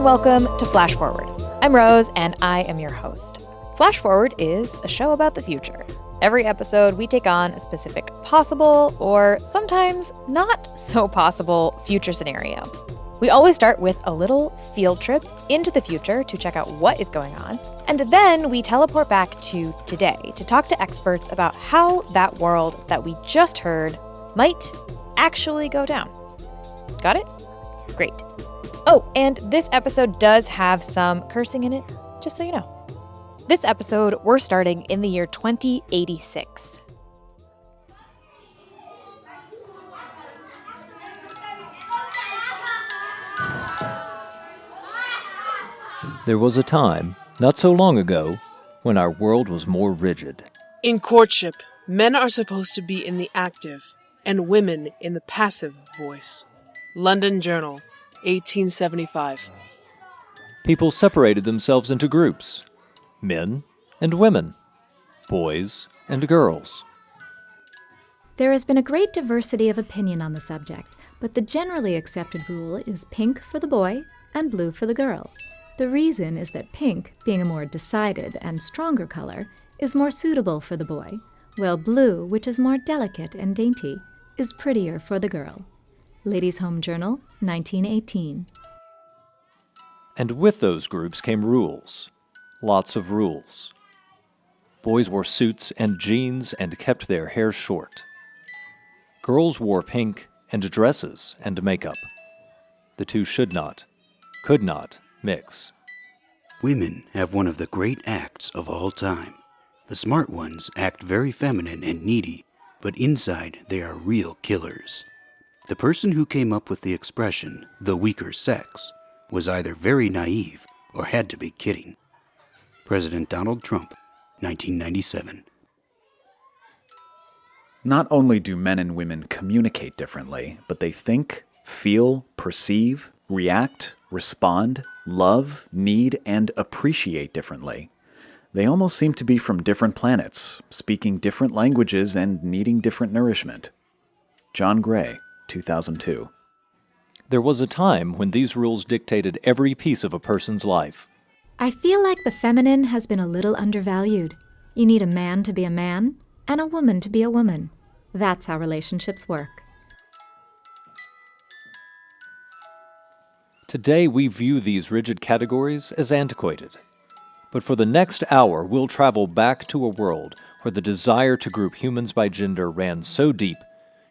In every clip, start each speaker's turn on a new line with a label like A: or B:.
A: welcome to Flash Forward. I'm Rose, and I am your host. Flash Forward is a show about the future. Every episode, we take on a specific possible, or sometimes not so possible, future scenario. We always start with a little field trip into the future to check out what is going on, and then we teleport back to today to talk to experts about how that world that we just heard might actually go down. Got it? Great. Oh, and this episode does have some cursing in it, just so you know. This episode, we're starting in the year 2086.
B: There was a time, not so long ago, when our world was more rigid.
C: In courtship, men are supposed to be in the active and women in the passive voice. London Journal, 1875.
B: People separated themselves into groups, men and women, boys and girls.
D: There has been a great diversity of opinion on the subject, but the generally accepted rule is pink for the boy and blue for the girl. The reason is that pink, being a more decided and stronger color, is more suitable for the boy, while blue, which is more delicate and dainty, is prettier for the girl. Ladies' Home Journal, 1918.
B: And with those groups came rules. Lots of rules. Boys wore suits and jeans and kept their hair short. Girls wore pink and dresses and makeup. The two should not, could not mix.
E: Women have one of the great acts of all time. The smart ones act very feminine and needy, but inside they are real killers. The person who came up with the expression, the weaker sex, was either very naive or had to be kidding. President Donald Trump, 1997.
F: Not only do men and women communicate differently, but they think, feel, perceive, react, respond, love, need, and appreciate differently. They almost seem to be from different planets, speaking different languages and needing different nourishment. John Gray, 2002.
B: There was a time when these rules dictated every piece of a person's life.
D: I feel like the feminine has been a little undervalued. You need a man to be a man, and a woman to be a woman. That's how relationships work.
B: Today we view these rigid categories as antiquated. But for the next hour, we'll travel back to a world where the desire to group humans by gender ran so deep,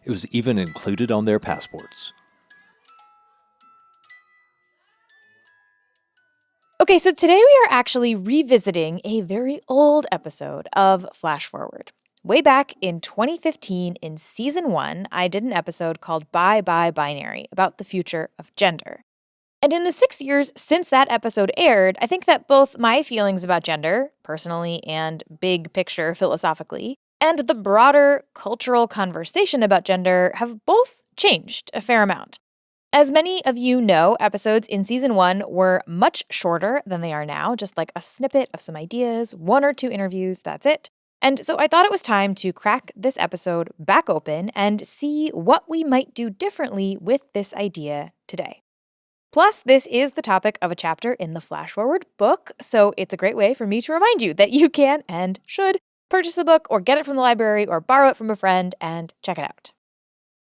B: it was even included on their passports.
A: Okay, so today we are actually revisiting a very old episode of Flash Forward. Way back in 2015, in Season 1, I did an episode called Bye Bye Binary about the future of gender. And in the 6 years since that episode aired, I think that both my feelings about gender, personally and big picture philosophically, and the broader cultural conversation about gender have both changed a fair amount. As many of you know, episodes in Season 1 were much shorter than they are now, just like a snippet of some ideas, 1 or 2 interviews, that's it. And so I thought it was time to crack this episode back open and see what we might do differently with this idea today. Plus, this is the topic of a chapter in the Flash Forward book, so it's a great way for me to remind you that you can and should purchase the book or get it from the library or borrow it from a friend and check it out.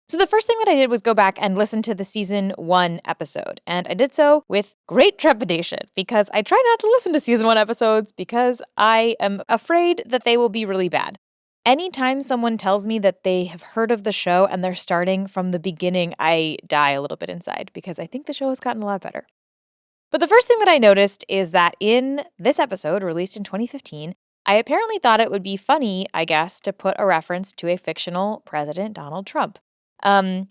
A: So the first thing that I did was go back and listen to the Season 1 episode, and I did so with great trepidation because I try not to listen to Season 1 episodes because I am afraid that they will be really bad. Anytime someone tells me that they have heard of the show and they're starting from the beginning, I die a little bit inside because I think the show has gotten a lot better. But the first thing that I noticed is that in this episode, released in 2015, I apparently thought it would be funny, I guess, to put a reference to a fictional President Donald Trump. I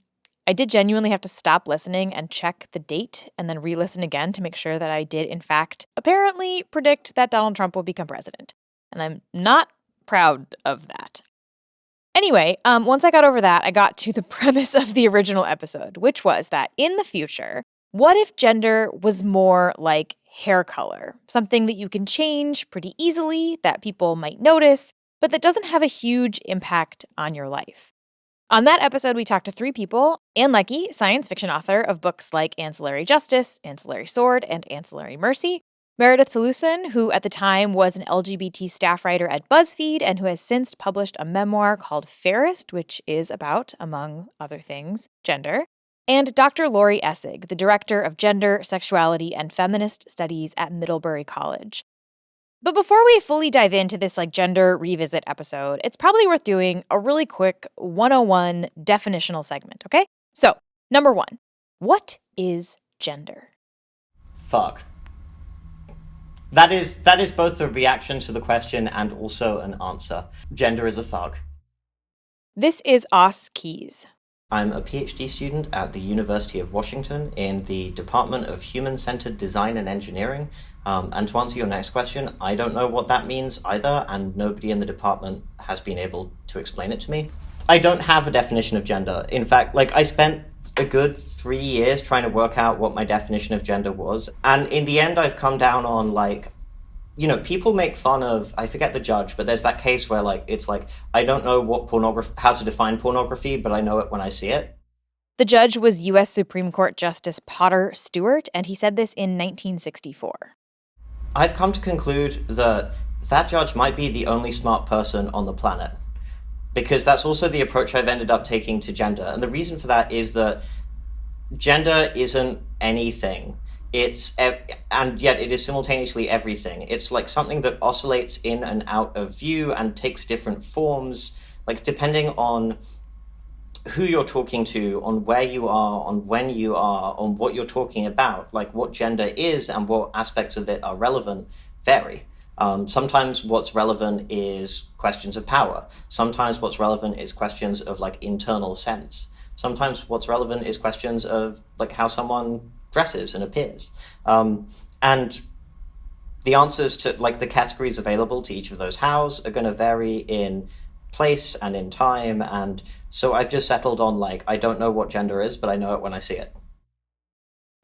A: did genuinely have to stop listening and check the date and then re-listen again to make sure that I did, in fact, apparently predict that Donald Trump will become president. And I'm not proud of that. Anyway, once I got over that, I got to the premise of the original episode, which was that in the future, what if gender was more like hair color? Something that you can change pretty easily, that people might notice, but that doesn't have a huge impact on your life. On that episode, we talked to 3 people: Ann Leckie, science fiction author of books like Ancillary Justice, Ancillary Sword, and Ancillary Mercy; Meredith Talusan, who at the time was an LGBT staff writer at BuzzFeed and who has since published a memoir called Fairest, which is about, among other things, gender; and Dr. Lori Essig, the director of Gender, Sexuality, and Feminist Studies at Middlebury College. But before we fully dive into this gender revisit episode, it's probably worth doing a really quick 101 definitional segment, okay? So, number 1, what is gender?
G: Fuck. That is both a reaction to the question and also an answer. Gender is a thug.
A: This is Os Keys.
G: I'm a PhD student at the University of Washington in the Department of Human-Centered Design and Engineering. And to answer your next question, I don't know what that means either, and nobody in the department has been able to explain it to me. I don't have a definition of gender. In fact, I spent a good 3 years trying to work out what my definition of gender was. And in the end, I've come down on, people make fun of, I forget the judge, but there's that case where, I don't know how to define pornography, but I know it when I see it.
A: The judge was U.S. Supreme Court Justice Potter Stewart, and he said this in 1964.
G: I've come to conclude that judge might be the only smart person on the planet, because that's also the approach I've ended up taking to gender. And the reason for that is that gender isn't anything. And yet it is simultaneously everything. It's like something that oscillates in and out of view and takes different forms, depending on who you're talking to, on where you are, on when you are, on what you're talking about. What gender is and what aspects of it are relevant vary. Sometimes what's relevant is questions of power. Sometimes what's relevant is questions of internal sense. Sometimes what's relevant is questions of how someone dresses and appears. And the answers to the categories available to each of those hows are going to vary in place and in time. And so I've just settled on I don't know what gender is, but I know it when I see it.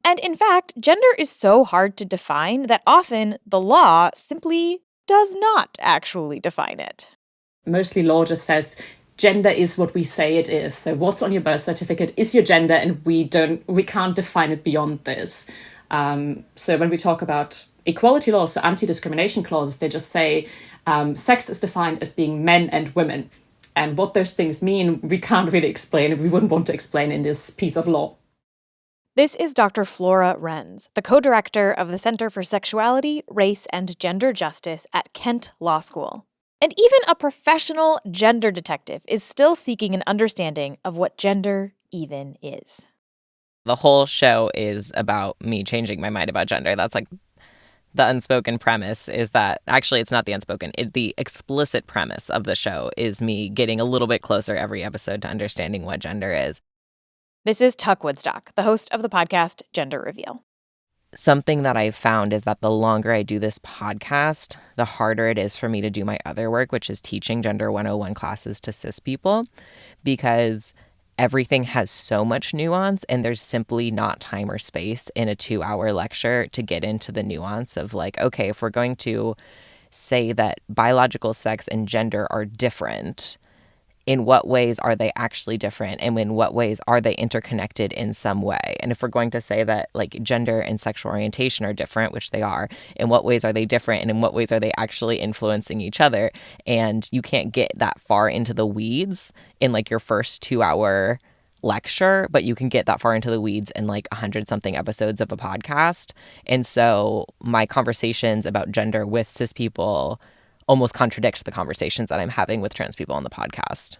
A: And in fact, gender is so hard to define that often the law simply does not actually define it.
H: Mostly law just says gender is what we say it is. So what's on your birth certificate is your gender, and we can't define it beyond this. So when we talk about equality laws, so anti-discrimination clauses, they just say sex is defined as being men and women. And what those things mean, we can't really explain, and we wouldn't want to explain in this piece of law.
A: This is Dr. Flora Renz, the co-director of the Center for Sexuality, Race, and Gender Justice at Kent Law School. And even a professional gender detective is still seeking an understanding of what gender even is.
I: The whole show is about me changing my mind about gender. That's the unspoken premise is that, actually it's not the unspoken, the explicit premise of the show is me getting a little bit closer every episode to understanding what gender is.
A: This is Tuck Woodstock, the host of the podcast Gender Reveal.
I: Something that I've found is that the longer I do this podcast, the harder it is for me to do my other work, which is teaching Gender 101 classes to cis people, because everything has so much nuance and there's simply not time or space in a 2-hour lecture to get into the nuance of okay, if we're going to say that biological sex and gender are different, in what ways are they actually different, and in what ways are they interconnected in some way? And if we're going to say that gender and sexual orientation are different, which they are, in what ways are they different, and in what ways are they actually influencing each other? And you can't get that far into the weeds in your first 2-hour lecture, but you can get that far into the weeds in 100-something episodes of a podcast. And so my conversations about gender with cis people almost contradicts the conversations that I'm having with trans people on the podcast.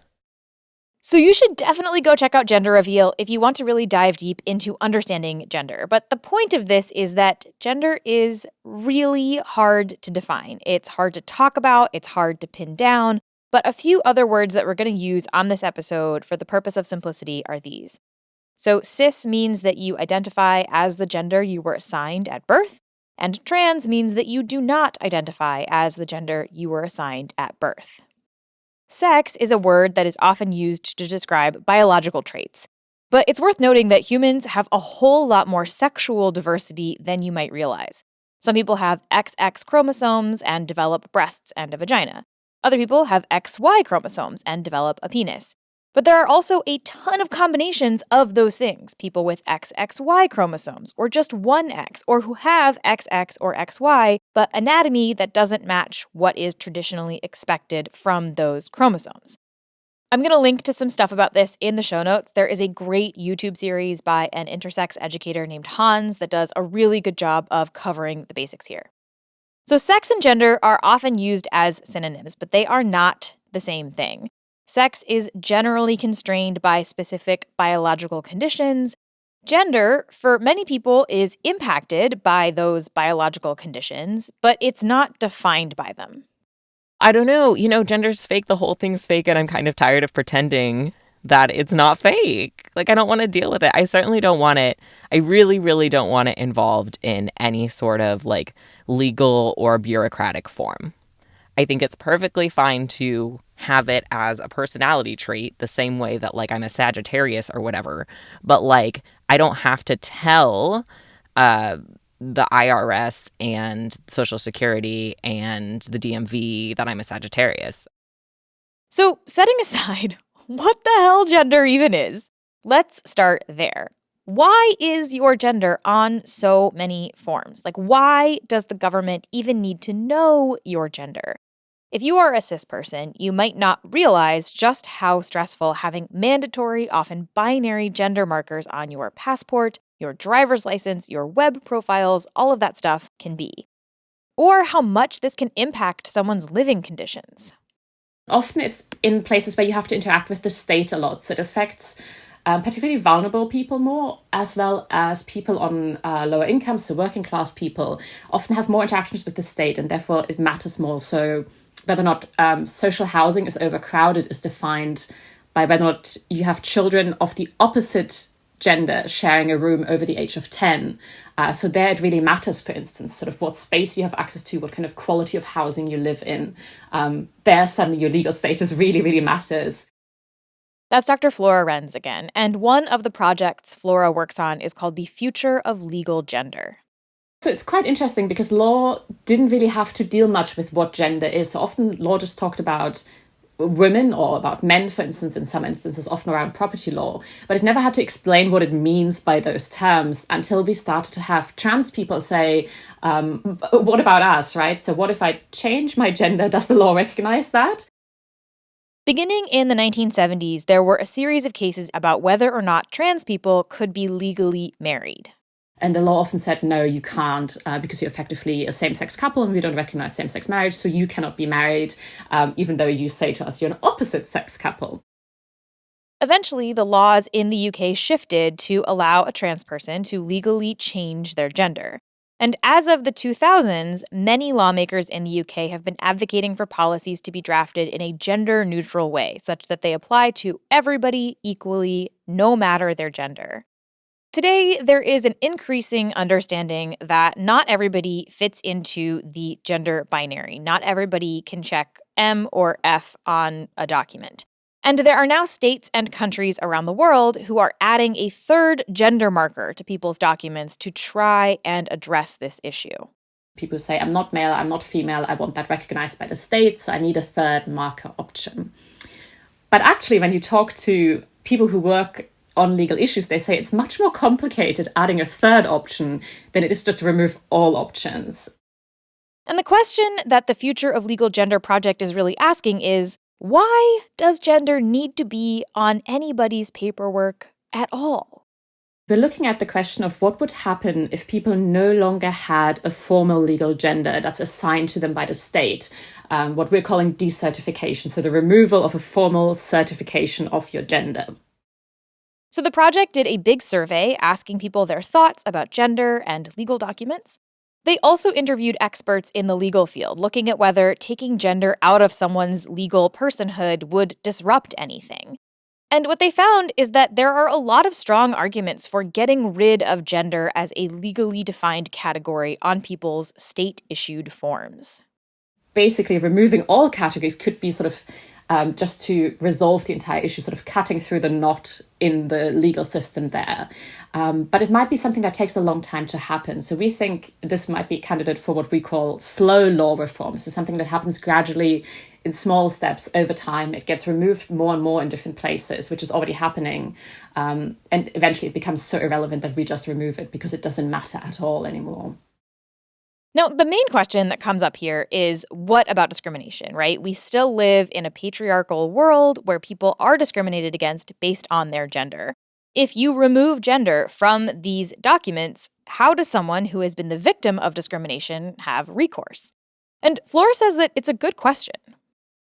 A: So you should definitely go check out Gender Reveal if you want to really dive deep into understanding gender. But the point of this is that gender is really hard to define. It's hard to talk about, it's hard to pin down, but a few other words that we're going to use on this episode for the purpose of simplicity are these. So cis means that you identify as the gender you were assigned at birth, and trans means that you do not identify as the gender you were assigned at birth. Sex is a word that is often used to describe biological traits, but it's worth noting that humans have a whole lot more sexual diversity than you might realize. Some people have XX chromosomes and develop breasts and a vagina. Other people have XY chromosomes and develop a penis. But there are also a ton of combinations of those things. People with XXY chromosomes, or just one X, or who have XX or XY, but anatomy that doesn't match what is traditionally expected from those chromosomes. I'm going to link to some stuff about this in the show notes. There is a great YouTube series by an intersex educator named Hans that does a really good job of covering the basics here. So sex and gender are often used as synonyms, but they are not the same thing. Sex is generally constrained by specific biological conditions. Gender, for many people, is impacted by those biological conditions, but it's not defined by them.
I: I don't know. Gender's fake. The whole thing's fake. And I'm kind of tired of pretending that it's not fake. Like, I don't want to deal with it. I certainly don't want it. I really, really don't want it involved in any sort of like legal or bureaucratic form. I think it's perfectly fine to have it as a personality trait the same way that like I'm a Sagittarius or whatever. But like, I don't have to tell the IRS and Social Security and the DMV that I'm a Sagittarius.
A: So, setting aside what the hell gender even is, let's start there. Why is your gender on so many forms? Like, why does the government even need to know your gender? If you are a cis person, you might not realize just how stressful having mandatory, often binary gender markers on your passport, your driver's license, your web profiles, all of that stuff can be. Or how much this can impact someone's living conditions.
H: Often it's in places where you have to interact with the state a lot, so it affects particularly vulnerable people more, as well as people on lower incomes, so working class people often have more interactions with the state, and therefore it matters more. So whether or not social housing is overcrowded is defined by whether or not you have children of the opposite gender sharing a room over the age of 10. So there it really matters, for instance, sort of what space you have access to, what kind of quality of housing you live in. There suddenly your legal status really, really matters.
A: That's Dr. Flora Renz again, and one of the projects Flora works on is called The Future of Legal Gender.
H: So it's quite interesting because law didn't really have to deal much with what gender is. So often law just talked about women or about men, for instance, in some instances, often around property law. But it never had to explain what it means by those terms until we started to have trans people say, what about us, right? So what if I change my gender? Does the law recognize that?
A: Beginning in the 1970s, there were a series of cases about whether or not trans people could be legally married.
H: And the law often said, no, you can't, because you're effectively a same-sex couple and we don't recognize same-sex marriage, so you cannot be married, even though you say to us you're an opposite-sex couple.
A: Eventually, the laws in the UK shifted to allow a trans person to legally change their gender. And as of the 2000s, many lawmakers in the UK have been advocating for policies to be drafted in a gender-neutral way, such that they apply to everybody equally, no matter their gender. Today, there is an increasing understanding that not everybody fits into the gender binary. Not everybody can check M or F on a document. And there are now states and countries around the world who are adding a third gender marker to people's documents to try and address this issue.
H: People say, I'm not male, I'm not female, I want that recognized by the state, so I need a third marker option. But actually, when you talk to people who work on legal issues, they say it's much more complicated adding a third option than it is just to remove all options.
A: And the question that the Future of Legal Gender project is really asking is, why does gender need to be on anybody's paperwork at all?
H: We're looking at the question of what would happen if people no longer had a formal legal gender that's assigned to them by the state, what we're calling decertification, so the removal of a formal certification of your gender.
A: So the project did a big survey asking people their thoughts about gender and legal documents. They also interviewed experts in the legal field, looking at whether taking gender out of someone's legal personhood would disrupt anything. And what they found is that there are a lot of strong arguments for getting rid of gender as a legally defined category on people's state-issued forms.
H: Basically, removing all categories could be sort of just to resolve the entire issue, sort of cutting through the knot in the legal system there. But it might be something that takes a long time to happen. So we think this might be a candidate for what we call slow law reform. So something that happens gradually in small steps over time. It gets removed more and more in different places, which is already happening. And eventually it becomes so irrelevant that we just remove it because it doesn't matter at all anymore.
A: Now, the main question that comes up here is what about discrimination, right? We still live in a patriarchal world where people are discriminated against based on their gender. If you remove gender from these documents, how does someone who has been the victim of discrimination have recourse? And Flora says that it's a good question.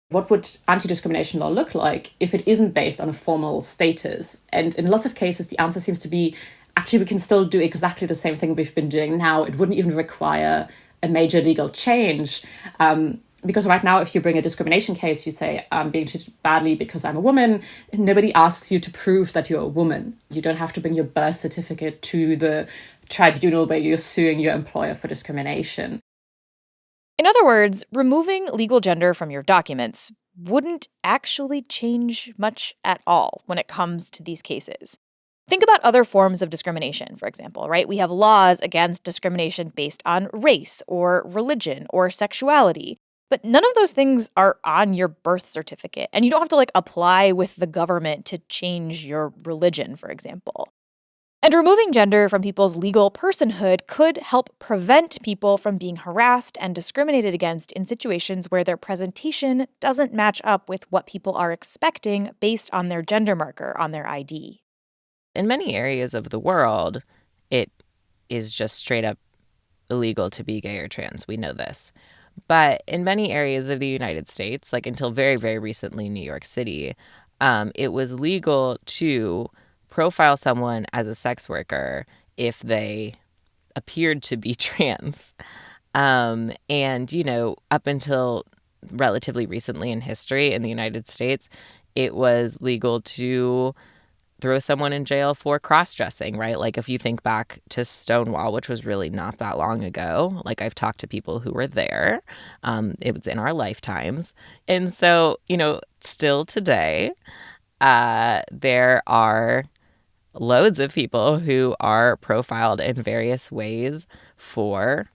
H: What would anti-discrimination law look like if it isn't based on a formal status? And in lots of cases, the answer seems to be, actually, we can still do exactly the same thing we've been doing now. It wouldn't even require a major legal change. Because right now, if you bring a discrimination case, you say, I'm being treated badly because I'm a woman. Nobody asks you to prove that you're a woman. You don't have to bring your birth certificate to the tribunal where you're suing your employer for discrimination.
A: In other words, removing legal gender from your documents wouldn't actually change much at all when it comes to these cases. Think about other forms of discrimination, for example, right? We have laws against discrimination based on race or religion or sexuality. But none of those things are on your birth certificate. And you don't have to apply with the government to change your religion, for example. And removing gender from people's legal personhood could help prevent people from being harassed and discriminated against in situations where their presentation doesn't match up with what people are expecting based on their gender marker on their ID.
I: In many areas of the world, it is just straight up illegal to be gay or trans. We know this. But in many areas of the United States, until very, very recently, New York City, it was legal to profile someone as a sex worker if they appeared to be trans. And, up until relatively recently in history in the United States, it was legal to throw someone in jail for cross-dressing, right? If you think back to Stonewall, which was really not that long ago, I've talked to people who were there. It was in our lifetimes. And so, still today, there are loads of people who are profiled in various ways for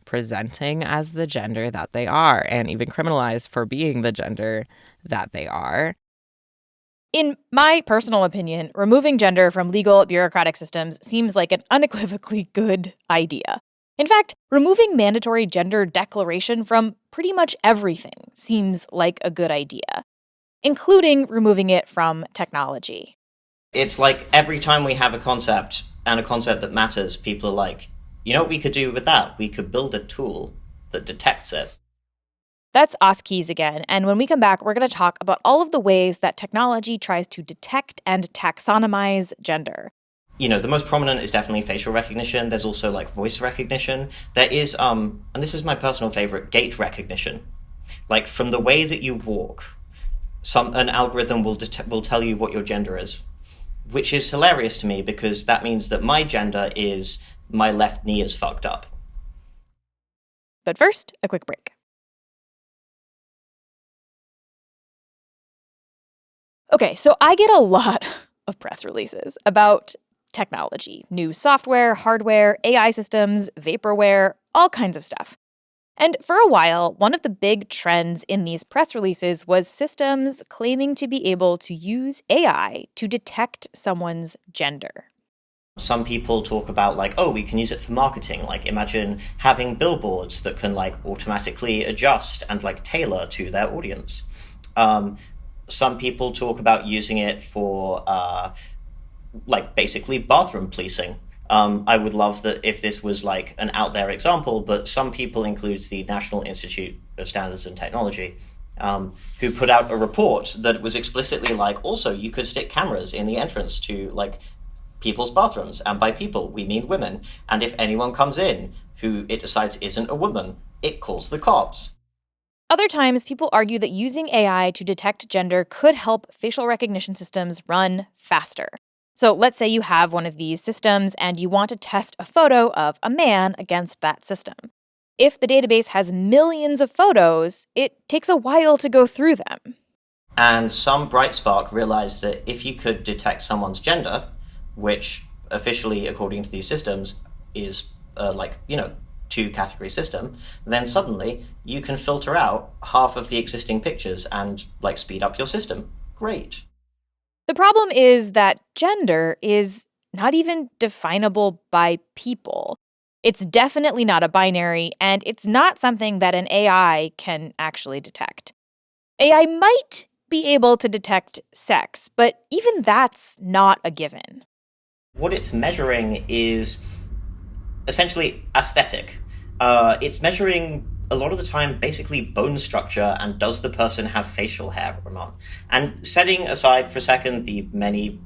I: presenting as the gender that they are, and even criminalized for being the gender that they are.
A: In my personal opinion, removing gender from legal bureaucratic systems seems like an unequivocally good idea. In fact, removing mandatory gender declaration from pretty much everything seems like a good idea, including removing it from technology.
G: It's like every time we have a concept, and a concept that matters, people are like, you know what we could do with that? We could build a tool that detects it.
A: That's Keys again, and when we come back, we're going to talk about all of the ways that technology tries to detect and taxonomize gender.
G: The most prominent is definitely facial recognition. There's also voice recognition. There is, and this is my personal favorite, gait recognition. From the way that you walk, an algorithm will tell you what your gender is, which is hilarious to me because that means that my gender is my left knee is fucked up.
A: But first, a quick break. Okay, so I get a lot of press releases about technology, new software, hardware, AI systems, vaporware, all kinds of stuff. And for a while, one of the big trends in these press releases was systems claiming to be able to use AI to detect someone's gender.
G: Some people talk about oh, we can use it for marketing. Imagine having billboards that can automatically adjust and tailor to their audience. Some people talk about using it for, basically bathroom policing. I would love that if this was an out there example, but some people, includes the National Institute of Standards and Technology, who put out a report that was explicitly also you could stick cameras in the entrance to people's bathrooms, and by people we mean women. And if anyone comes in who it decides isn't a woman, it calls the cops.
A: Other times, people argue that using AI to detect gender could help facial recognition systems run faster. So let's say you have one of these systems and you want to test a photo of a man against that system. If the database has millions of photos, it takes a while to go through them.
G: And some bright spark realized that if you could detect someone's gender, which officially, according to these systems, is two-category system, then suddenly you can filter out half of the existing pictures and speed up your system. Great.
A: The problem is that gender is not even definable by people. It's definitely not a binary, and it's not something that an AI can actually detect. AI might be able to detect sex, but even that's not a given.
G: What it's measuring is essentially aesthetic. It's measuring a lot of the time basically bone structure and does the person have facial hair or not. And setting aside for a second the many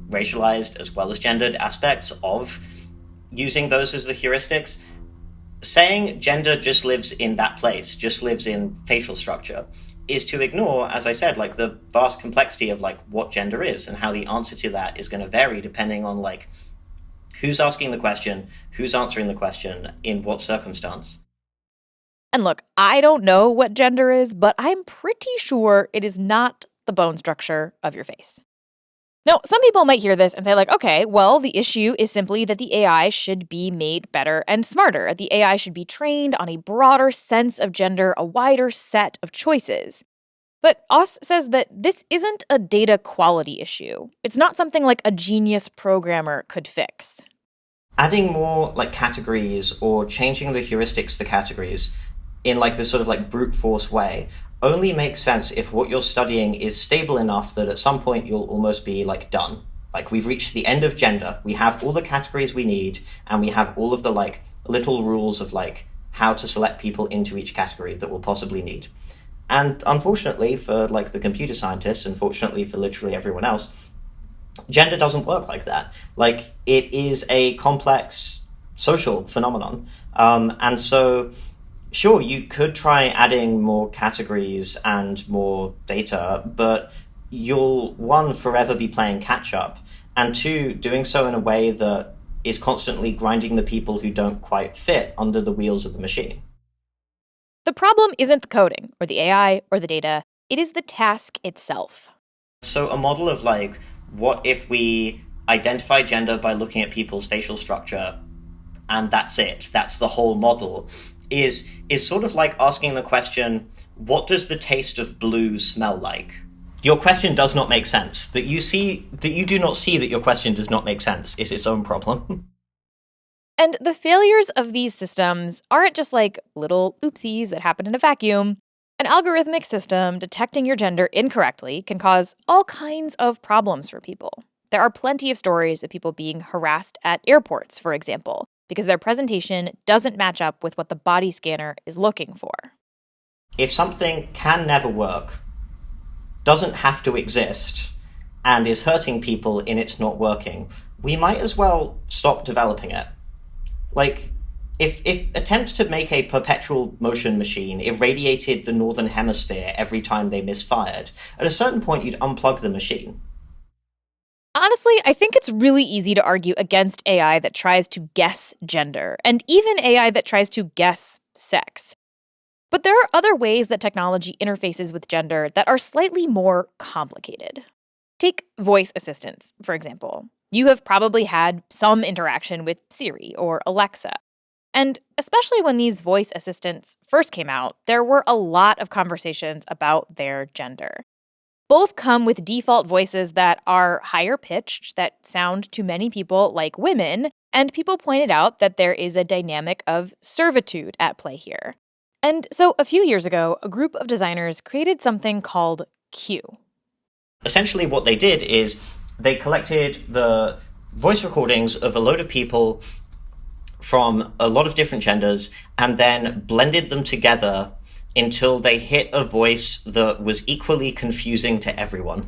G: racialized as well as gendered aspects of using those as the heuristics, saying gender just lives in that place, just lives in facial structure, is to ignore, as I said, the vast complexity of what gender is and how the answer to that is going to vary depending on who's asking the question, who's answering the question, in what circumstance.
A: And look, I don't know what gender is, but I'm pretty sure it is not the bone structure of your face. Now, some people might hear this and say, okay, well, the issue is simply that the AI should be made better and smarter. The AI should be trained on a broader sense of gender, a wider set of choices. But Oss says that this isn't a data quality issue. It's not something a genius programmer could fix.
G: Adding more categories or changing the heuristics for categories in this sort of brute force way only makes sense if what you're studying is stable enough that at some point you'll almost be done. We've reached the end of gender, we have all the categories we need, and we have all of the little rules of how to select people into each category that we'll possibly need. And unfortunately for the computer scientists, and fortunately for literally everyone else, gender doesn't work like that. It is a complex social phenomenon. And so sure, you could try adding more categories and more data, but you'll, one, forever be playing catch up, and two, doing so in a way that is constantly grinding the people who don't quite fit under the wheels of the machine.
A: The problem isn't the coding, or the AI, or the data. It is the task itself.
G: So a model of what if we identify gender by looking at people's facial structure, and that's it, that's the whole model, is sort of like asking the question, what does the taste of blue smell like? Your question does not make sense. That you do not see that your question does not make sense is its own problem.
A: And the failures of these systems aren't just little oopsies that happen in a vacuum. An algorithmic system detecting your gender incorrectly can cause all kinds of problems for people. There are plenty of stories of people being harassed at airports, for example, because their presentation doesn't match up with what the body scanner is looking for.
G: If something can never work, doesn't have to exist, and is hurting people in its not working, we might as well stop developing it. If attempts to make a perpetual motion machine irradiated the northern hemisphere every time they misfired, at a certain point you'd unplug the machine.
A: Honestly, I think it's really easy to argue against AI that tries to guess gender, and even AI that tries to guess sex. But there are other ways that technology interfaces with gender that are slightly more complicated. Take voice assistants, for example. You have probably had some interaction with Siri or Alexa. And especially when these voice assistants first came out, there were a lot of conversations about their gender. Both come with default voices that are higher pitched, that sound to many people like women, and people pointed out that there is a dynamic of servitude at play here. And so a few years ago, a group of designers created something called Q.
G: Essentially what they did is they collected the voice recordings of a load of people from a lot of different genders and then blended them together until they hit a voice that was equally confusing to everyone.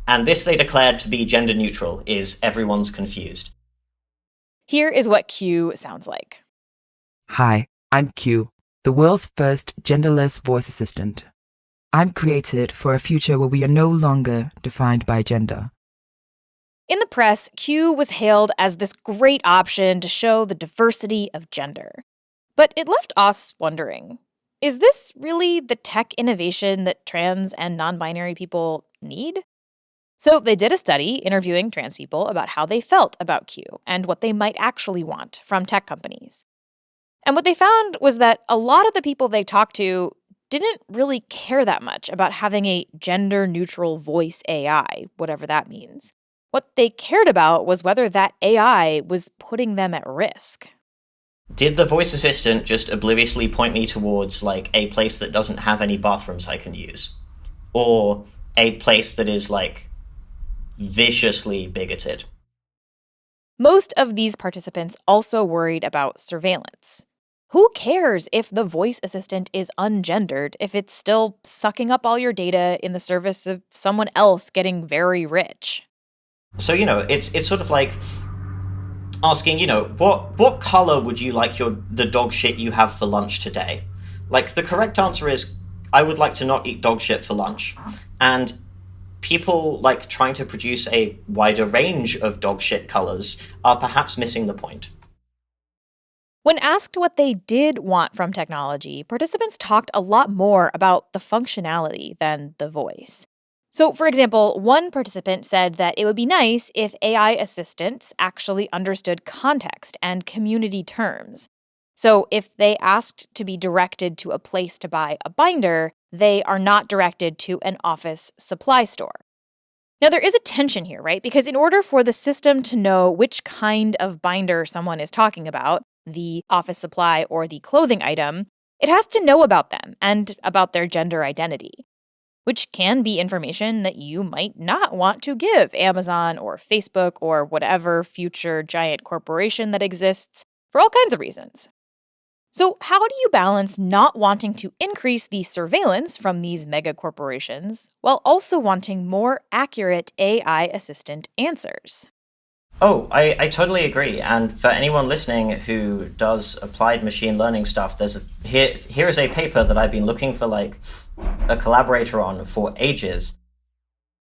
G: And this they declared to be gender neutral, is everyone's confused.
A: Here is what Q sounds like.
J: Hi, I'm Q, the world's first genderless voice assistant. I'm created for a future where we are no longer defined by gender.
A: In the press, Q was hailed as this great option to show the diversity of gender. But it left us wondering, is this really the tech innovation that trans and non-binary people need? So they did a study interviewing trans people about how they felt about Q and what they might actually want from tech companies. And what they found was that a lot of the people they talked to didn't really care that much about having a gender-neutral voice AI, whatever that means. What they cared about was whether that AI was putting them at risk.
G: Did the voice assistant just obliviously point me towards, like, a place that doesn't have any bathrooms I can use? Or a place that is, like, viciously bigoted?
A: Most of these participants also worried about surveillance. Who cares if the voice assistant is ungendered if it's still sucking up all your data in the service of someone else getting very rich?
G: So, it's sort of like asking, what color would you like the dog shit you have for lunch today? Like, the correct answer is, I would like to not eat dog shit for lunch. And people, like, trying to produce a wider range of dog shit colors are perhaps missing the point.
A: When asked what they did want from technology, participants talked a lot more about the functionality than the voice. So, for example, one participant said that it would be nice if AI assistants actually understood context and community terms. So, if they asked to be directed to a place to buy a binder, they are not directed to an office supply store. Now, there is a tension here, right? Because in order for the system to know which kind of binder someone is talking about, the office supply or the clothing item, it has to know about them and about their gender identity, which can be information that you might not want to give Amazon or Facebook or whatever future giant corporation that exists for all kinds of reasons. So how do you balance not wanting to increase the surveillance from these mega corporations while also wanting more accurate AI assistant answers?
G: Oh, I totally agree. And for anyone listening who does applied machine learning stuff, here is a paper that I've been looking for, like, a collaborator on for ages.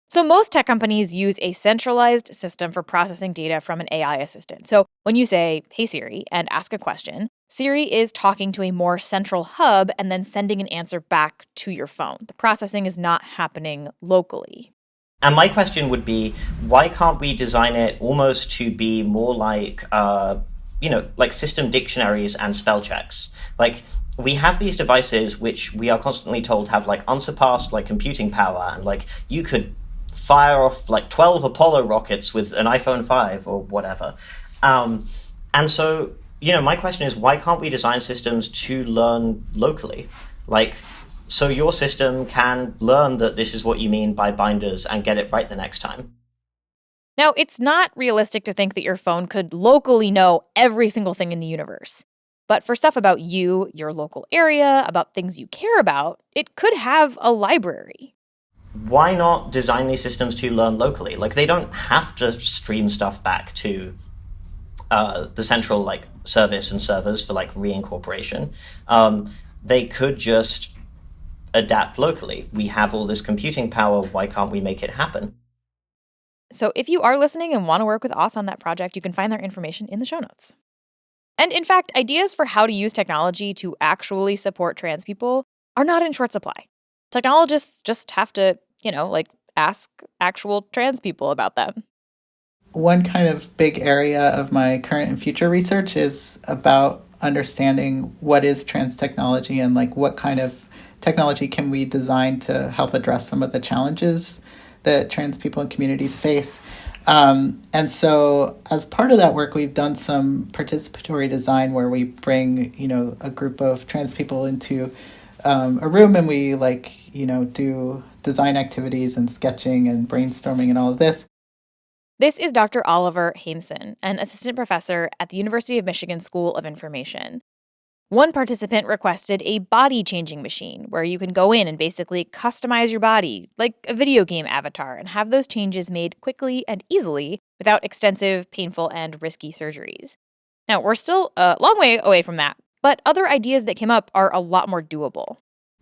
A: So most tech companies use a centralized system for processing data from an AI assistant. So when you say, "Hey Siri," and ask a question, Siri is talking to a more central hub and then sending an answer back to your phone. The processing is not happening locally.
G: And my question would be, why can't we design it almost to be more like, like system dictionaries and spell checks? Like, we have these devices which we are constantly told have, like, unsurpassed, like, computing power, and, like, you could fire off, like, 12 Apollo rockets with an iPhone 5 or whatever. And so, my question is, why can't we design systems to learn locally? Like, so your system can learn that this is what you mean by binders and get it right the next time.
A: Now, it's not realistic to think that your phone could locally know every single thing in the universe. But for stuff about you, your local area, about things you care about, it could have a library.
G: Why not design these systems to learn locally? Like, they don't have to stream stuff back to the central, like, service and servers for, like, reincorporation. They could just adapt locally. We have all this computing power. Why can't we make it happen?
A: So if you are listening and want to work with us on that project, you can find their information in the show notes. And in fact, ideas for how to use technology to actually support trans people are not in short supply. Technologists just have to, ask actual trans people about them.
K: One kind of big area of my current and future research is about understanding what is trans technology and, like, what kind of technology can we design to help address some of the challenges that trans people and communities face. And so as part of that work, we've done some participatory design where we bring, a group of trans people into a room and we, do design activities and sketching and brainstorming and all of this.
A: This is Dr. Oliver Hameson, an assistant professor at the University of Michigan School of Information. One participant requested a body-changing machine where you can go in and basically customize your body, like a video game avatar, and have those changes made quickly and easily without extensive, painful, and risky surgeries. Now, we're still a long way away from that, but other ideas that came up are a lot more doable.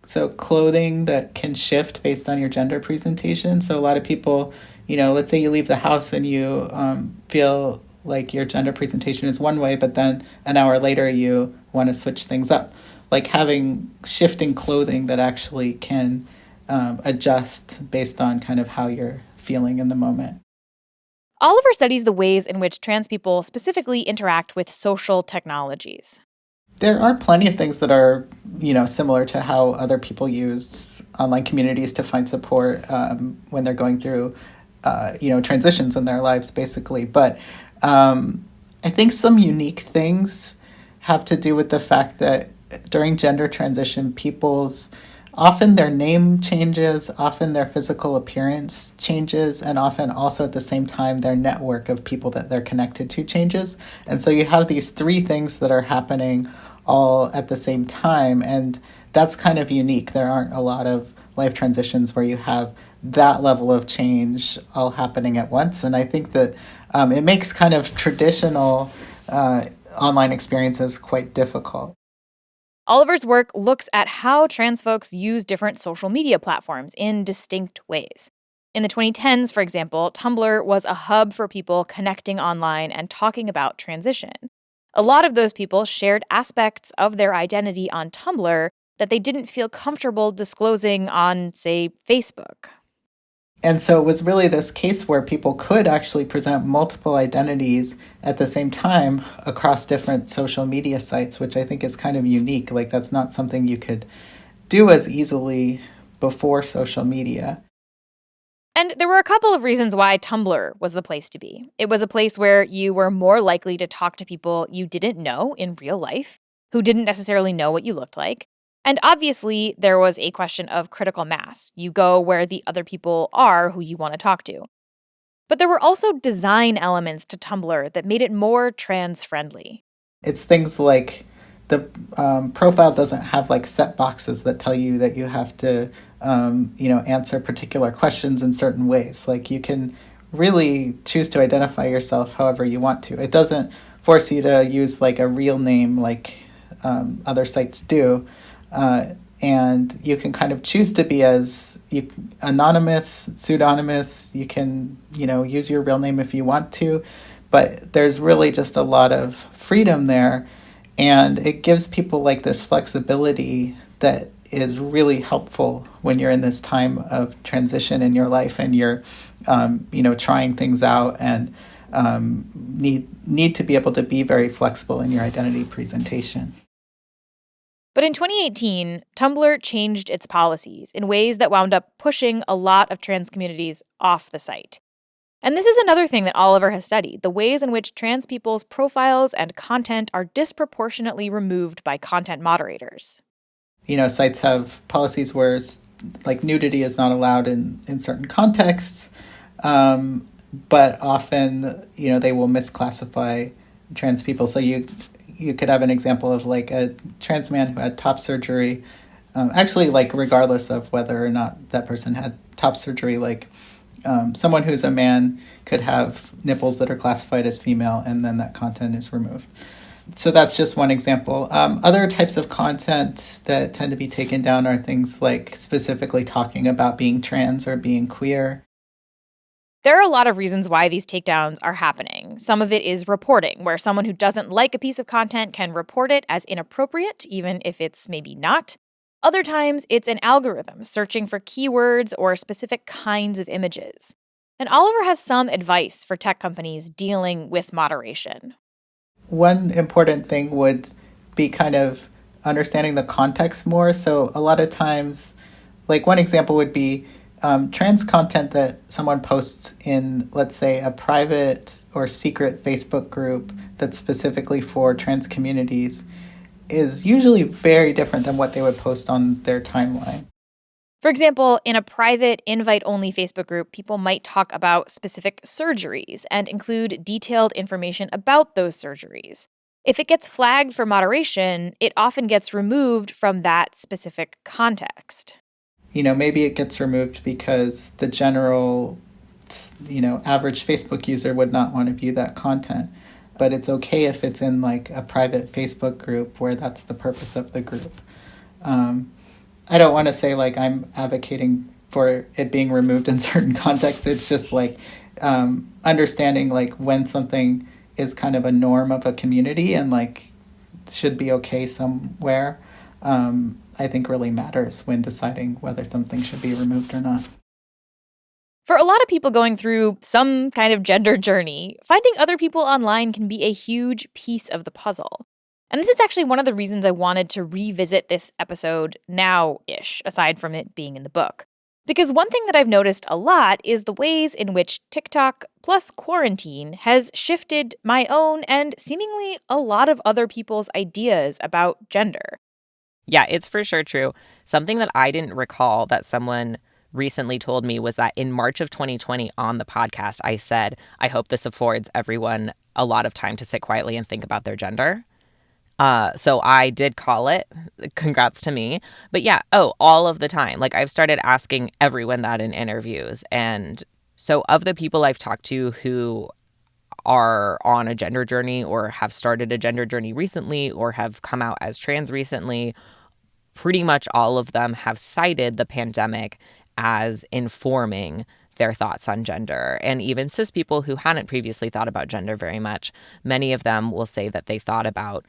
K: So clothing that can shift based on your gender presentation. So a lot of people, let's say you leave the house and you feel like your gender presentation is one way, but then an hour later you want to switch things up. like having shifting clothing that actually can adjust based on kind of how you're feeling in the moment.
A: Oliver studies the ways in which trans people specifically interact with social technologies.
K: There are plenty of things that are, similar to how other people use online communities to find support when they're going through, transitions in their lives, basically. But I think some unique things have to do with the fact that during gender transition, often their name changes, often their physical appearance changes, and often also at the same time their network of people that they're connected to changes. And so you have these three things that are happening all at the same time, and that's kind of unique. There aren't a lot of life transitions where you have that level of change all happening at once, and I think that it makes kind of traditional online experiences quite difficult.
A: Oliver's work looks at how trans folks use different social media platforms in distinct ways. In the 2010s, for example, Tumblr was a hub for people connecting online and talking about transition. A lot of those people shared aspects of their identity on Tumblr that they didn't feel comfortable disclosing on, say, Facebook.
K: And so it was really this case where people could actually present multiple identities at the same time across different social media sites, which I think is kind of unique. Like, that's not something you could do as easily before social media.
A: And there were a couple of reasons why Tumblr was the place to be. It was a place where you were more likely to talk to people you didn't know in real life, who didn't necessarily know what you looked like. And obviously, there was a question of critical mass. You go where the other people are who you want to talk to. But there were also design elements to Tumblr that made it more trans-friendly.
K: It's things like the profile doesn't have like set boxes that tell you that you have to, answer particular questions in certain ways. Like, you can really choose to identify yourself however you want to. It doesn't force you to use like a real name like other sites do. And you can kind of choose to be anonymous, pseudonymous. You can, use your real name if you want to, but there's really just a lot of freedom there. And it gives people like this flexibility that is really helpful when you're in this time of transition in your life and you're, trying things out and need to be able to be very flexible in your identity presentation.
A: But in 2018, Tumblr changed its policies in ways that wound up pushing a lot of trans communities off the site. And this is another thing that Oliver has studied, the ways in which trans people's profiles and content are disproportionately removed by content moderators.
K: Sites have policies where like nudity is not allowed in certain contexts, but often, they will misclassify trans people. So you could have an example of like a trans man who had top surgery, actually, like regardless of whether or not that person had top surgery, like someone who's a man could have nipples that are classified as female, and then that content is removed. So that's just one example. Other types of content that tend to be taken down are things like specifically talking about being trans or being queer.
A: There are a lot of reasons why these takedowns are happening. Some of it is reporting, where someone who doesn't like a piece of content can report it as inappropriate, even if it's maybe not. Other times, it's an algorithm searching for keywords or specific kinds of images. And Oliver has some advice for tech companies dealing with moderation.
K: One important thing would be kind of understanding the context more. So a lot of times, like one example would be trans content that someone posts in, let's say, a private or secret Facebook group that's specifically for trans communities is usually very different than what they would post on their timeline.
A: For example, in a private invite-only Facebook group, people might talk about specific surgeries and include detailed information about those surgeries. If it gets flagged for moderation, it often gets removed from that specific context.
K: Maybe it gets removed because the general, average Facebook user would not want to view that content. But it's okay if it's in like a private Facebook group where that's the purpose of the group. I don't want to say like I'm advocating for it being removed in certain contexts. It's just like understanding like when something is kind of a norm of a community and like should be okay somewhere. I think really matters when deciding whether something should be removed or not.
A: For a lot of people going through some kind of gender journey, finding other people online can be a huge piece of the puzzle. And this is actually one of the reasons I wanted to revisit this episode now-ish, aside from it being in the book. Because one thing that I've noticed a lot is the ways in which TikTok plus quarantine has shifted my own and seemingly a lot of other people's ideas about gender.
I: Yeah, it's for sure true. Something that I didn't recall that someone recently told me was that in March of 2020 on the podcast, I said, I hope this affords everyone a lot of time to sit quietly and think about their gender. So I did call it. Congrats to me. But yeah, all of the time. Like I've started asking everyone that in interviews. And so of the people I've talked to who are on a gender journey or have started a gender journey recently or have come out as trans recently, pretty much all of them have cited the pandemic as informing their thoughts on gender. And even cis people who hadn't previously thought about gender very much, many of them will say that they thought about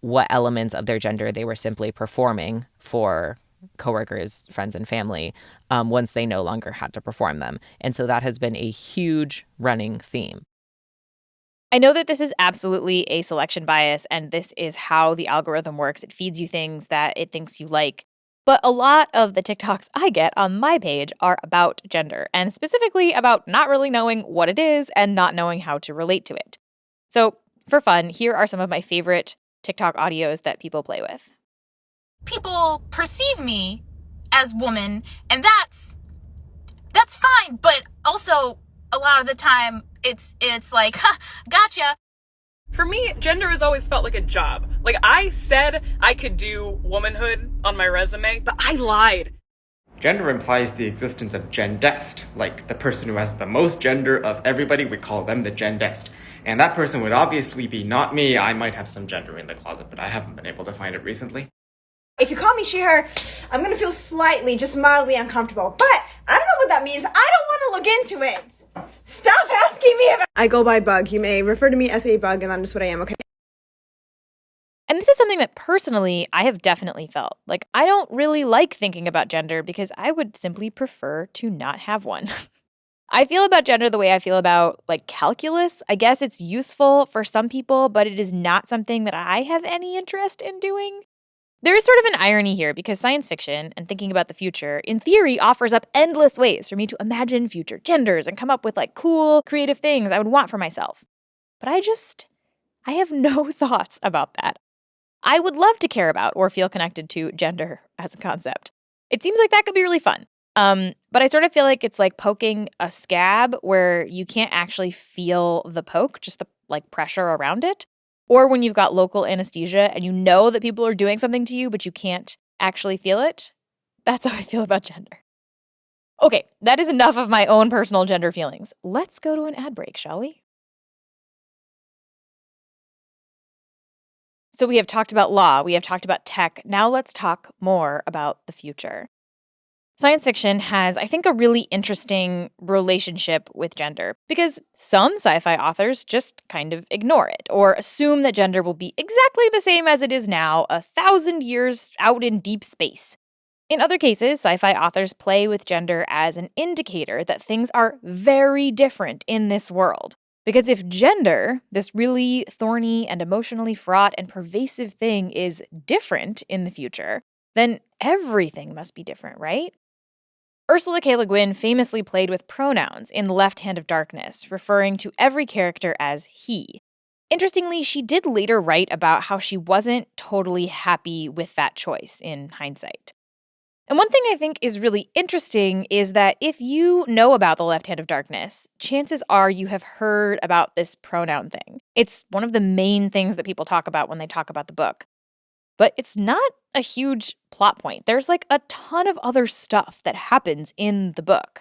I: what elements of their gender they were simply performing for coworkers, friends, and family once they no longer had to perform them. And so that has been a huge running theme.
A: I know that this is absolutely a selection bias, and this is how the algorithm works. It feeds you things that it thinks you like. But a lot of the TikToks I get on my page are about gender, and specifically about not really knowing what it is and not knowing how to relate to it. So, for fun, here are some of my favorite TikTok audios that people play with.
L: People perceive me as woman, and that's fine, but also a lot of the time it's like, ha, gotcha.
M: For me, gender has always felt like a job. Like, I said I could do womanhood on my resume, but I lied.
N: Gender implies the existence of gendest, like the person who has the most gender of everybody, we call them the gendest. And that person would obviously be not me. I might have some gender in the closet, but I haven't been able to find it recently.
O: If you call me she, her, I'm going to feel slightly, just mildly uncomfortable. But I don't know what that means. I don't want to look into it. Stop asking me if I go by bug. You may refer to me as a bug, and I'm just what I am, okay?
A: And this is something that personally I have definitely felt. Like, I don't really like thinking about gender because I would simply prefer to not have one. I feel about gender the way I feel about, like, calculus. I guess it's useful for some people, but it is not something that I have any interest in doing. There is sort of an irony here because science fiction and thinking about the future, in theory, offers up endless ways for me to imagine future genders and come up with, like, cool, creative things I would want for myself. But I have no thoughts about that. I would love to care about or feel connected to gender as a concept. It seems like that could be really fun. But I sort of feel like it's like poking a scab where you can't actually feel the poke, just the like pressure around it. Or when you've got local anesthesia and you know that people are doing something to you, but you can't actually feel it. That's how I feel about gender. Okay, that is enough of my own personal gender feelings. Let's go to an ad break, shall we? So we have talked about law, we have talked about tech. Now let's talk more about the future. Science fiction has, I think, a really interesting relationship with gender because some sci-fi authors just kind of ignore it or assume that gender will be exactly the same as it is now 1,000 years out in deep space. In other cases, sci-fi authors play with gender as an indicator that things are very different in this world. Because if gender, this really thorny and emotionally fraught and pervasive thing, is different in the future, then everything must be different, right? Ursula K. Le Guin famously played with pronouns in The Left Hand of Darkness, referring to every character as he. Interestingly, she did later write about how she wasn't totally happy with that choice in hindsight. And one thing I think is really interesting is that if you know about The Left Hand of Darkness, chances are you have heard about this pronoun thing. It's one of the main things that people talk about when they talk about the book. But it's not a huge plot point. There's like a ton of other stuff that happens in the book.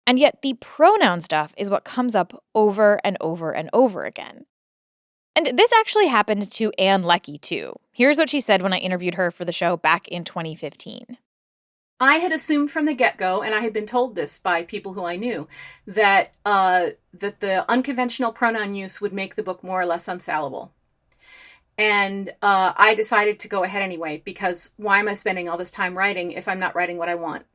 A: And yet the pronoun stuff is what comes up over and over and over again. And this actually happened to Anne Leckie too. Here's what she said when I interviewed her for the show back in 2015.
P: I had assumed from the get-go, and I had been told this by people who I knew, that that the unconventional pronoun use would make the book more or less unsellable. And I decided to go ahead anyway, because why am I spending all this time writing if I'm not writing what I want?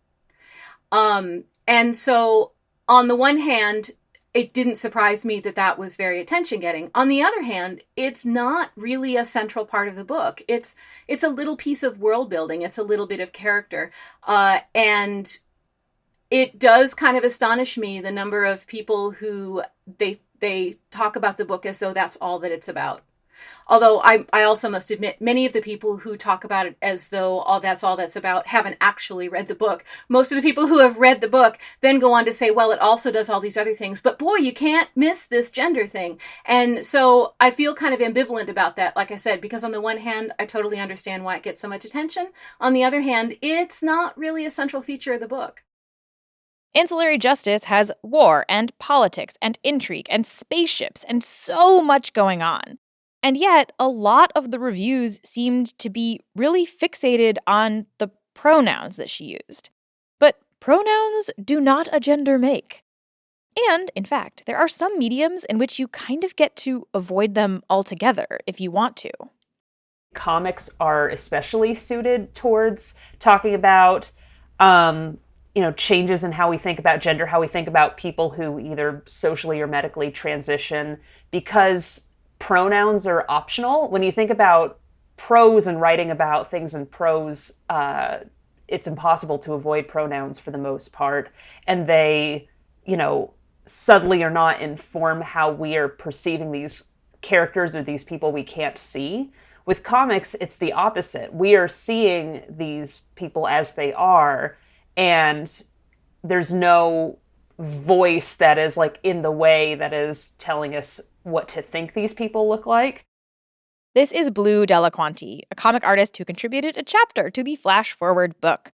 P: And so on the one hand, it didn't surprise me that that was very attention getting. On the other hand, it's not really a central part of the book. It's a little piece of world building. It's a little bit of character. And it does kind of astonish me the number of people who they talk about the book as though that's all that it's about. Although I also must admit, many of the people who talk about it as though all that's about haven't actually read the book. Most of the people who have read the book then go on to say, well, it also does all these other things, but boy, you can't miss this gender thing. And so I feel kind of ambivalent about that, like I said, because on the one hand, I totally understand why it gets so much attention. On the other hand, it's not really a central feature of the book.
A: Ancillary Justice has war and politics and intrigue and spaceships and so much going on. And yet, a lot of the reviews seemed to be really fixated on the pronouns that she used. But pronouns do not a gender make. And, in fact, there are some mediums in which you kind of get to avoid them altogether if you want to.
Q: Comics are especially suited towards talking about, changes in how we think about gender, how we think about people who either socially or medically transition, because pronouns are optional. When you think about prose and writing about things in prose, it's impossible to avoid pronouns for the most part. And they, subtly or not, inform how we are perceiving these characters or these people we can't see. With comics, it's the opposite. We are seeing these people as they are, and there's no voice that is like in the way that is telling us what to think these people look like.
A: This is Blue Delaquanti, a comic artist who contributed a chapter to the Flash Forward book.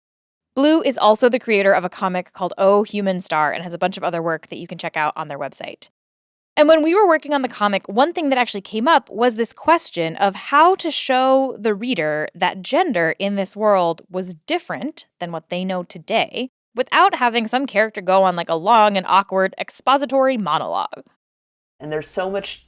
A: Blue is also the creator of a comic called Oh, Human Star and has a bunch of other work that you can check out on their website. And when we were working on the comic, one thing that actually came up was this question of how to show the reader that gender in this world was different than what they know today without having some character go on like a long and awkward expository monologue.
Q: And there's so much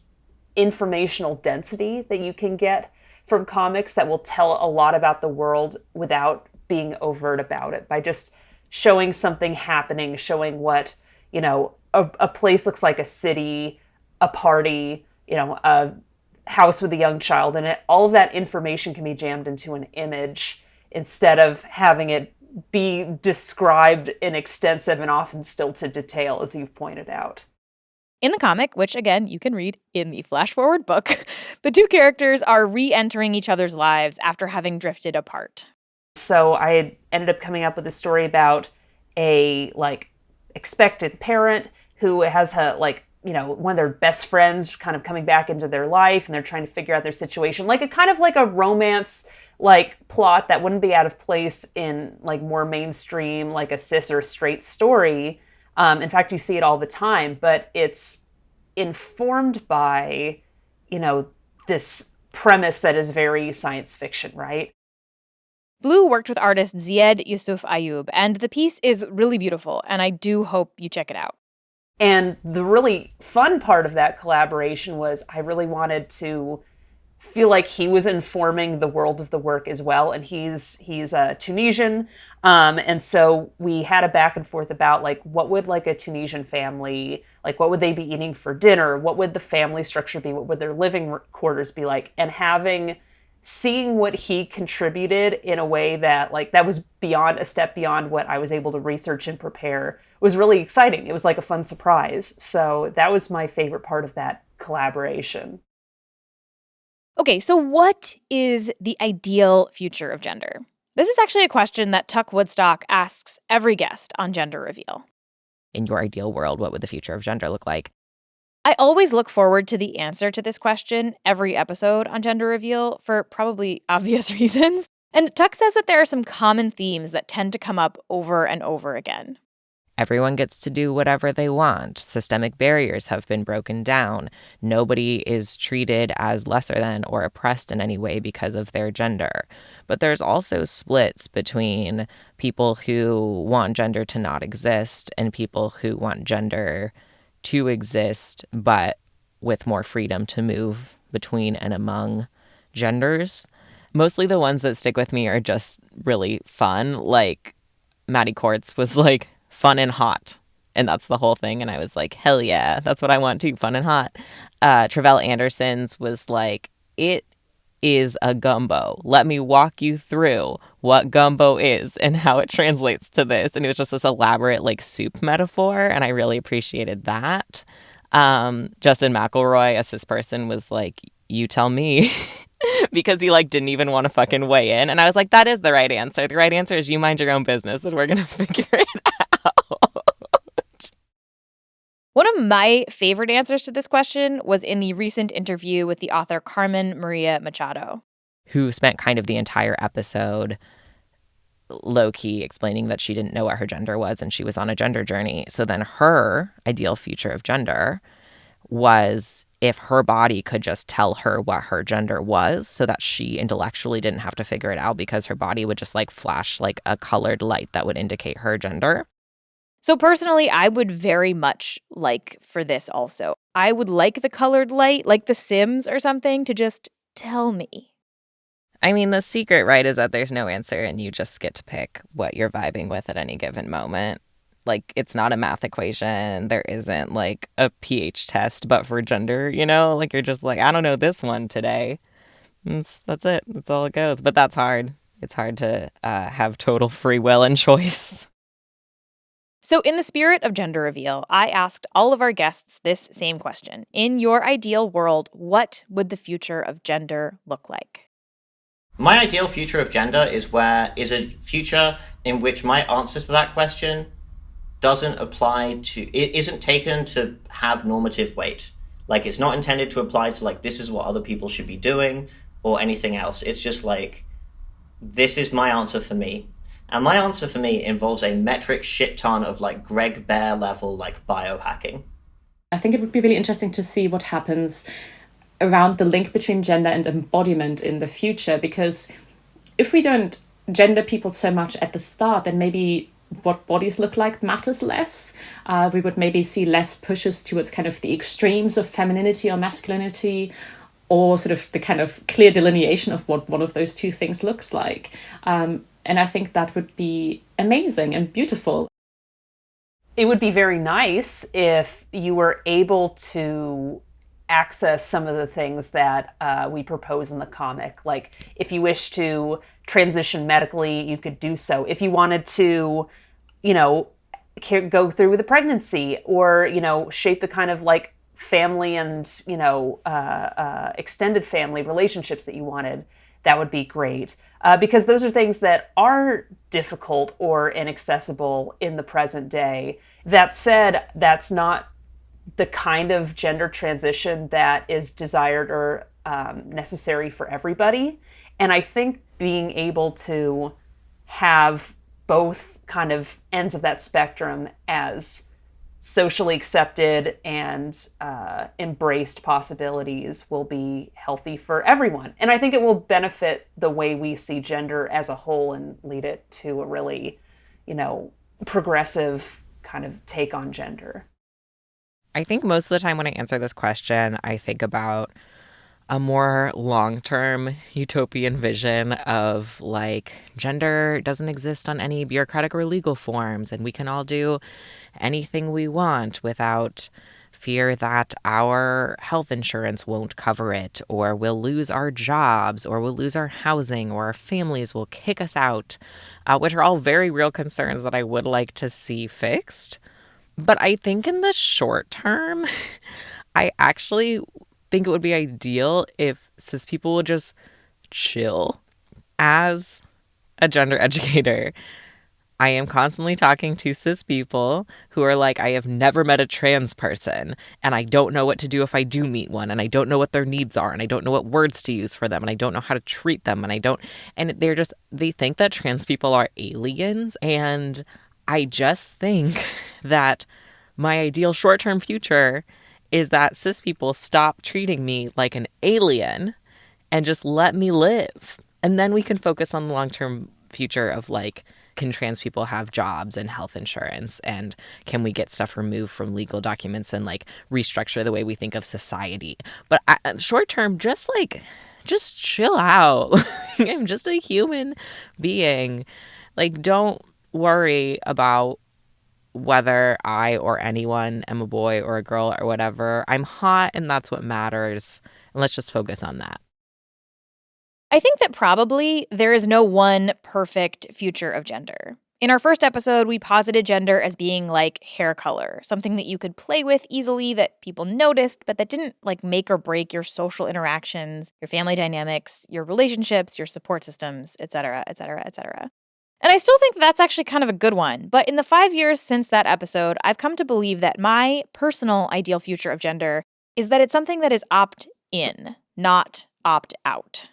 Q: informational density that you can get from comics that will tell a lot about the world without being overt about it, by just showing something happening, showing what, a place looks like, a city, a party, a house with a young child in it. All of that information can be jammed into an image instead of having it be described in extensive and often stilted detail, as you've pointed out.
A: In the comic, which again you can read in the Flash Forward book, the two characters are re-entering each other's lives after having drifted apart.
Q: So I ended up coming up with a story about a expectant parent who has one of their best friends kind of coming back into their life, and they're trying to figure out their situation, like a romance plot that wouldn't be out of place in more mainstream, like a cis or straight story. In fact, you see it all the time, but it's informed by, this premise that is very science fiction, right?
A: Blue worked with artist Zied Yusuf Ayub, and the piece is really beautiful, and I do hope you check it out.
Q: And the really fun part of that collaboration was I really wanted to feel like he was informing the world of the work as well. And he's Tunisian. And so we had a back and forth about what would a Tunisian family, what would they be eating for dinner? What would the family structure be? What would their living quarters be like? And seeing what he contributed in a way that that was beyond a step beyond what I was able to research and prepare was really exciting. It was a fun surprise. So that was my favorite part of that collaboration.
A: Okay, so what is the ideal future of gender? This is actually a question that Tuck Woodstock asks every guest on Gender Reveal.
I: In your ideal world, what would the future of gender look like?
A: I always look forward to the answer to this question every episode on Gender Reveal for probably obvious reasons. And Tuck says that there are some common themes that tend to come up over and over again.
I: Everyone gets to do whatever they want. Systemic barriers have been broken down. Nobody is treated as lesser than or oppressed in any way because of their gender. But there's also splits between people who want gender to not exist and people who want gender to exist, but with more freedom to move between and among genders. Mostly the ones that stick with me are just really fun. Like Maddie Quartz was like fun and hot. And that's the whole thing. And I was like, hell yeah, that's what I want too, fun and hot. Travell Anderson's was like, it is a gumbo. Let me walk you through what gumbo is and how it translates to this. And it was just this elaborate like soup metaphor. And I really appreciated that. Justin McElroy, a cis person, was like, you tell me. Because he like didn't even want to fucking weigh in. And I was like, that is the right answer. The right answer is you mind your own business and we're going to figure it out.
A: One of my favorite answers to this question was in the recent interview with the author Carmen Maria Machado,
I: who spent kind of the entire episode low-key explaining that she didn't know what her gender was and she was on a gender journey. So then her ideal future of gender was if her body could just tell her what her gender was so that she intellectually didn't have to figure it out because her body would just like flash like a colored light that would indicate her gender.
A: So personally, I would very much like for this also. I would like the colored light, like The Sims or something, to just tell me.
I: I mean, the secret, right, is that there's no answer and you just get to pick what you're vibing with at any given moment. Like, it's not a math equation. There isn't, like, a pH test, but for gender, you know? Like, you're just like, I don't know this one today. That's it. That's all it goes. But that's hard. It's hard to have total free will and choice.
A: So in the spirit of gender reveal, I asked all of our guests this same question. In your ideal world, what would the future of gender look like?
G: My ideal future of gender is a future in which my answer to that question isn't taken to have normative weight. Like, it's not intended to apply to, like, this is what other people should be doing or anything else. It's just like, this is my answer for me. And my answer for me involves a metric shit ton of, like, Greg Bear level, like, biohacking.
H: I think it would be really interesting to see what happens around the link between gender and embodiment in the future, because if we don't gender people so much at the start, then maybe what bodies look like matters less. We would maybe see less pushes towards kind of the extremes of femininity or masculinity, or sort of the kind of clear delineation of what one of those two things looks like. And I think that would be amazing and beautiful.
Q: It would be very nice if you were able to access some of the things that we propose in the comic. Like, if you wish to transition medically, you could do so. If you wanted to, you know, go through with a pregnancy, or, you know, shape the kind of like family and, you know, extended family relationships that you wanted, that would be great. Because those are things that are difficult or inaccessible in the present day. That said, that's not the kind of gender transition that is desired or necessary for everybody. And I think being able to have both kind of ends of that spectrum as socially accepted and embraced possibilities will be healthy for everyone. And I think it will benefit the way we see gender as a whole and lead it to a really, you know, progressive kind of take on gender.
I: I think most of the time when I answer this question, I think about a more long-term utopian vision of like gender doesn't exist on any bureaucratic or legal forms and we can all do anything we want without fear that our health insurance won't cover it, or we'll lose our jobs, or we'll lose our housing, or our families will kick us out, which are all very real concerns that I would like to see fixed. But I think in the short term, I actually think it would be ideal if cis people would just chill. As a gender educator, I am constantly talking to cis people who are like, I have never met a trans person and I don't know what to do if I do meet one, and I don't know what their needs are, and I don't know what words to use for them, and I don't know how to treat them, and they think that trans people are aliens. And I just think that my ideal short-term future is that cis people stop treating me like an alien and just let me live. And then we can focus on the long-term future of like, can trans people have jobs and health insurance? And can we get stuff removed from legal documents and like restructure the way we think of society? But short-term, just like just chill out. I'm just a human being. Like, don't worry about whether I or anyone am a boy or a girl or whatever. I'm hot and that's what matters. And let's just focus on that.
A: I think that probably there is no one perfect future of gender. In our first episode, we posited gender as being like hair color, something that you could play with easily, that people noticed, but that didn't like make or break your social interactions, your family dynamics, your relationships, your support systems, etc., etc., etc. And I still think that's actually kind of a good one. But in the 5 years since that episode, I've come to believe that my personal ideal future of gender is that it's something that is opt-in, not opt-out.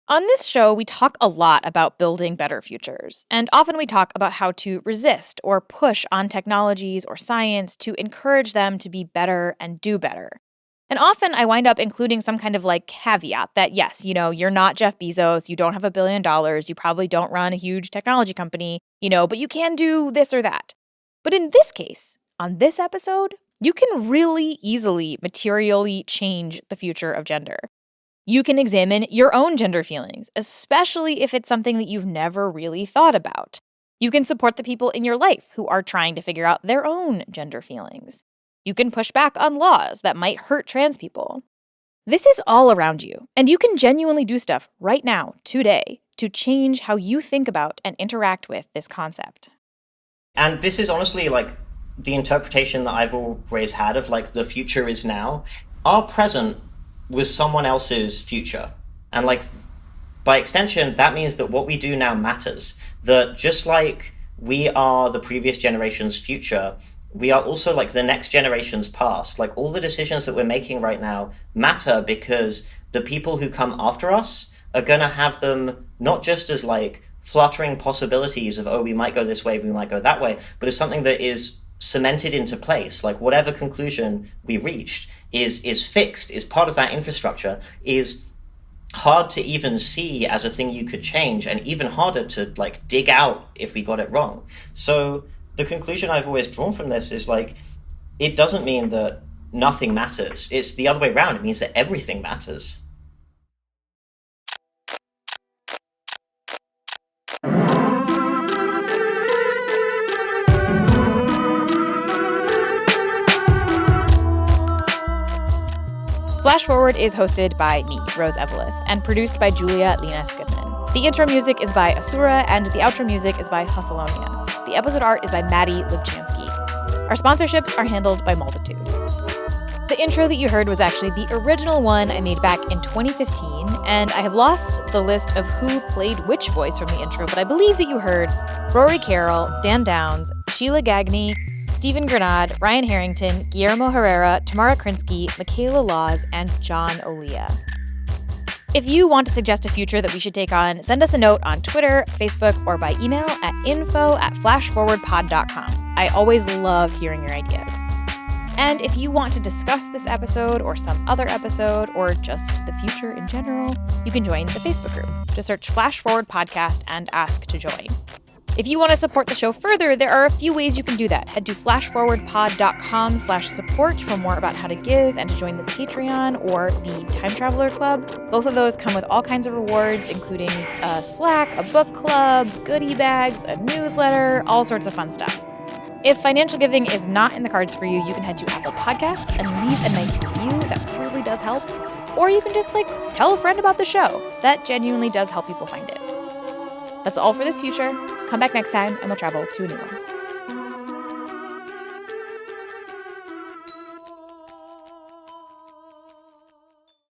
A: On this show, we talk a lot about building better futures, and often we talk about how to resist or push on technologies or science to encourage them to be better and do better. And often I wind up including some kind of like caveat that, yes, you're not Jeff Bezos, you don't have $1 billion, you probably don't run a huge technology company, but you can do this or that. But in this case, on this episode, you can really easily materially change the future of gender. You can examine your own gender feelings, especially if it's something that you've never really thought about. You can support the people in your life who are trying to figure out their own gender feelings. You can push back on laws that might hurt trans people. This is all around you, and you can genuinely do stuff right now, today, to change how you think about and interact with this concept.
G: And this is honestly like the interpretation that I've always had of like the future is now. Our present was someone else's future. And like by extension, that means that what we do now matters. That just like we are the previous generation's future, we are also like the next generation's past. Like all the decisions that we're making right now matter because the people who come after us are going to have them not just as like fluttering possibilities of, oh, we might go this way, we might go that way, but as something that is cemented into place. Like whatever conclusion we reached is fixed, is part of that infrastructure, is hard to even see as a thing you could change, and even harder to like dig out if we got it wrong. So the conclusion I've always drawn from this is like, it doesn't mean that nothing matters. It's the other way around. It means that everything matters.
A: Flash Forward is hosted by me, Rose Eveleth, and produced by Julia Linas Goodman. The intro music is by Asura, and the outro music is by Hustleonia. The episode art is by Maddie Lubchansky. Our sponsorships are handled by Multitude. The intro that you heard was actually the original one I made back in 2015, and I have lost the list of who played which voice from the intro, but I believe that you heard Rory Carroll, Dan Downs, Sheila Gagney, Stephen Grenade, Ryan Harrington, Guillermo Herrera, Tamara Krinsky, Michaela Laws, and John Olia. If you want to suggest a future that we should take on, send us a note on Twitter, Facebook, or by email at info@flashforwardpod.com. I always love hearing your ideas. And if you want to discuss this episode or some other episode or just the future in general, you can join the Facebook group. Just search Flash Forward Podcast and ask to join. If you want to support the show further, there are a few ways you can do that. Head to flashforwardpod.com/support for more about how to give and to join the Patreon or the Time Traveler Club. Both of those come with all kinds of rewards, including a Slack, a book club, goodie bags, a newsletter, all sorts of fun stuff. If financial giving is not in the cards for you, you can head to Apple Podcasts and leave a nice review. That really does help. Or you can just tell a friend about the show. That genuinely does help people find it. That's all for this future. Come back next time and we'll travel to a new one.